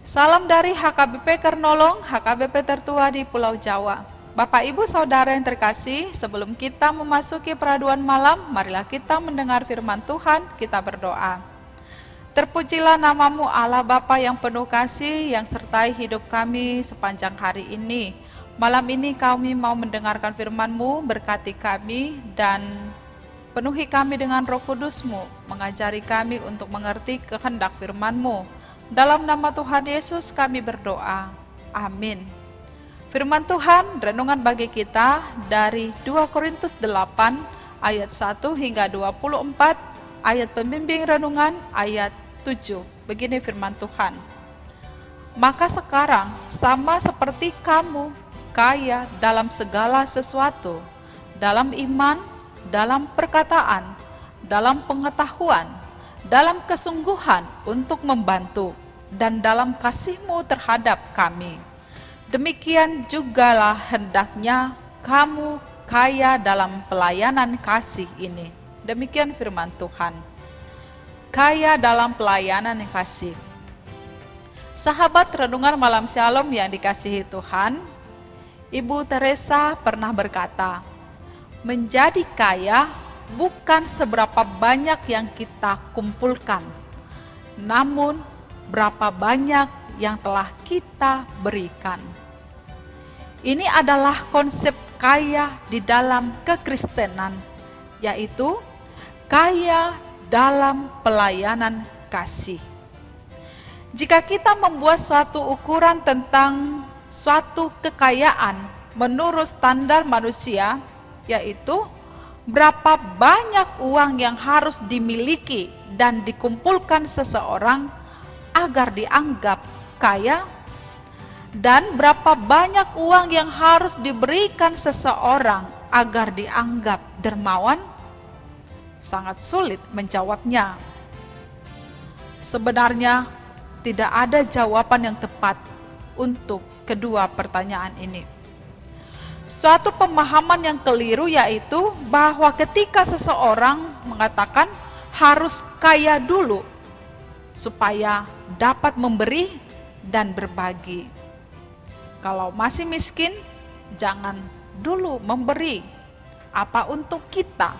Salam dari HKBP Kernolong, HKBP tertua di Pulau Jawa. Bapak Ibu Saudara yang terkasih, sebelum kita memasuki peraduan malam, marilah kita mendengar firman Tuhan, kita berdoa. Terpujilah namamu Allah Bapa yang penuh kasih, yang sertai hidup kami sepanjang hari ini. Malam ini kami mau mendengarkan firman-Mu, berkati kami dan penuhi kami dengan Roh Kudus-Mu, mengajari kami untuk mengerti kehendak firman-Mu. Dalam nama Tuhan Yesus kami berdoa. Amin. Firman Tuhan, renungan bagi kita dari 2 Korintus 8 ayat 1 hingga 24, ayat pembimbing renungan ayat 7. Begini firman Tuhan. Maka sekarang sama seperti kamu kaya dalam segala sesuatu, dalam iman, dalam perkataan, dalam pengetahuan, dalam kesungguhan untuk membantu, dan dalam kasih-Mu terhadap kami. Demikian jugalah hendaknya kamu kaya dalam pelayanan kasih ini. Demikian firman Tuhan. Kaya dalam pelayanan kasih. Sahabat renungan malam Shalom yang dikasihi Tuhan, Ibu Teresa pernah berkata, menjadi kaya bukan seberapa banyak yang kita kumpulkan, namun berapa banyak yang telah kita berikan. Ini adalah konsep kaya di dalam kekristenan, yaitu kaya dalam pelayanan kasih. Jika kita membuat suatu ukuran tentang suatu kekayaan menurut standar manusia, yaitu berapa banyak uang yang harus dimiliki dan dikumpulkan seseorang agar dianggap kaya, dan berapa banyak uang yang harus diberikan seseorang agar dianggap dermawan? Sangat sulit menjawabnya. Sebenarnya tidak ada jawaban yang tepat untuk kedua pertanyaan ini. Suatu pemahaman yang keliru yaitu bahwa ketika seseorang mengatakan harus kaya dulu supaya dapat memberi dan berbagi. Kalau masih miskin, jangan dulu memberi. Apa untuk kita?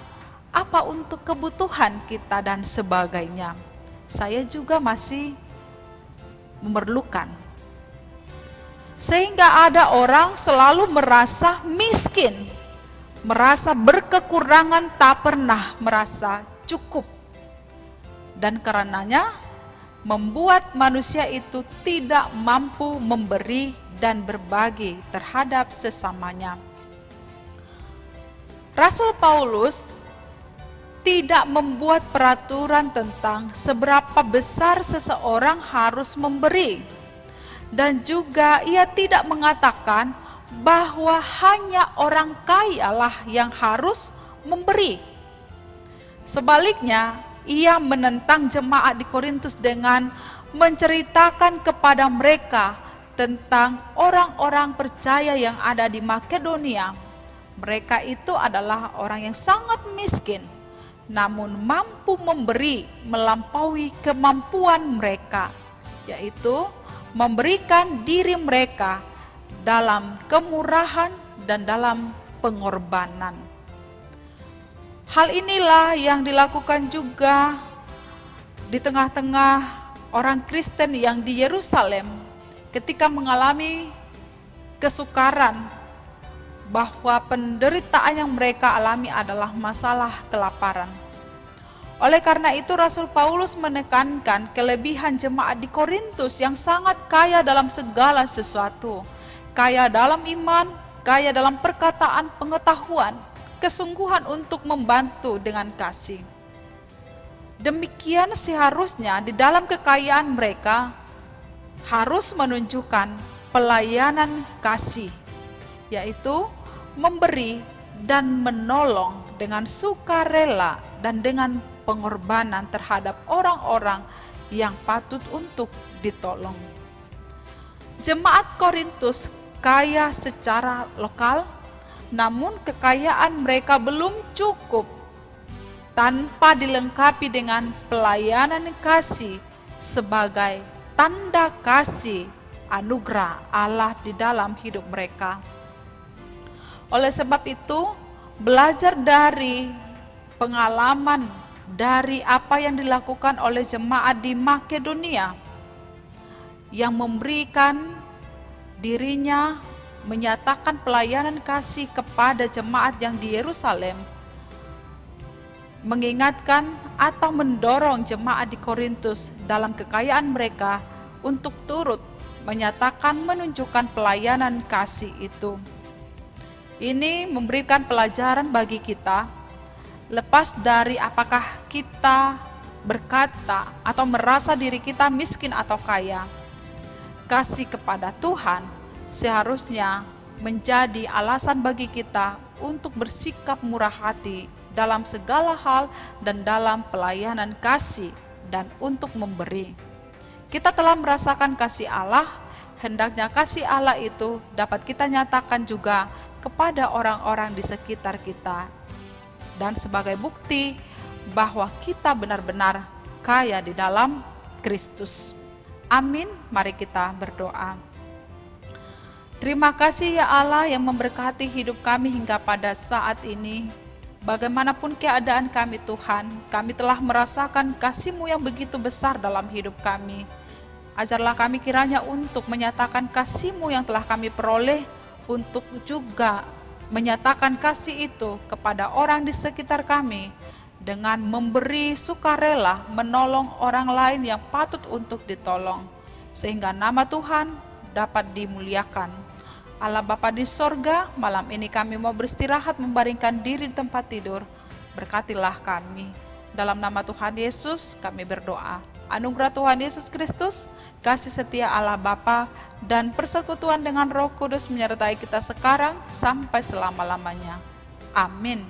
Apa untuk kebutuhan kita dan sebagainya? Saya juga masih memerlukan. Sehingga ada orang selalu merasa miskin, merasa berkekurangan, tak pernah merasa cukup. Dan karenanya membuat manusia itu tidak mampu memberi dan berbagi terhadap sesamanya. Rasul Paulus tidak membuat peraturan tentang seberapa besar seseorang harus memberi. Dan juga ia tidak mengatakan bahwa hanya orang kaya lah yang harus memberi. Sebaliknya, ia menentang jemaat di Korintus dengan menceritakan kepada mereka tentang orang-orang percaya yang ada di Makedonia. Mereka itu adalah orang yang sangat miskin, namun mampu memberi melampaui kemampuan mereka, yaitu memberikan diri mereka dalam kemurahan dan dalam pengorbanan. Hal inilah yang dilakukan juga di tengah-tengah orang Kristen yang di Yerusalem ketika mengalami kesukaran, bahwa penderitaan yang mereka alami adalah masalah kelaparan. Oleh karena itu Rasul Paulus menekankan kelebihan jemaat di Korintus yang sangat kaya dalam segala sesuatu. Kaya dalam iman, kaya dalam perkataan, pengetahuan, kesungguhan untuk membantu dengan kasih. Demikian seharusnya di dalam kekayaan mereka harus menunjukkan pelayanan kasih, yaitu memberi dan menolong dengan sukarela dan dengan pengorbanan terhadap orang-orang yang patut untuk ditolong. Jemaat Korintus kaya secara lokal, namun kekayaan mereka belum cukup tanpa dilengkapi dengan pelayanan kasih sebagai tanda kasih anugerah Allah di dalam hidup mereka. Oleh sebab itu, belajar dari pengalaman dari apa yang dilakukan oleh jemaat di Makedonia yang memberikan dirinya menyatakan pelayanan kasih kepada jemaat yang di Yerusalem, mengingatkan atau mendorong jemaat di Korintus dalam kekayaan mereka untuk turut menyatakan menunjukkan pelayanan kasih itu. Ini memberikan pelajaran bagi kita, lepas dari apakah kita berkata atau merasa diri kita miskin atau kaya. Kasih kepada Tuhan seharusnya menjadi alasan bagi kita untuk bersikap murah hati dalam segala hal dan dalam pelayanan kasih dan untuk memberi. Kita telah merasakan kasih Allah, hendaknya kasih Allah itu dapat kita nyatakan juga kepada orang-orang di sekitar kita. Dan sebagai bukti bahwa kita benar-benar kaya di dalam Kristus. Amin, mari kita berdoa. Terima kasih ya Allah yang memberkati hidup kami hingga pada saat ini. Bagaimanapun keadaan kami Tuhan, kami telah merasakan kasih-Mu yang begitu besar dalam hidup kami. Ajarlah kami kiranya untuk menyatakan kasih-Mu yang telah kami peroleh, untuk juga menyatakan kasih itu kepada orang di sekitar kami, dengan memberi sukarela menolong orang lain yang patut untuk ditolong, sehingga nama Tuhan dapat dimuliakan. Allah Bapa di sorga, malam ini kami mau beristirahat membaringkan diri di tempat tidur. Berkatilah kami. Dalam nama Tuhan Yesus kami berdoa. Anugerah Tuhan Yesus Kristus, kasih setia Allah Bapa, dan persekutuan dengan Roh Kudus menyertai kita sekarang sampai selama-lamanya. Amin.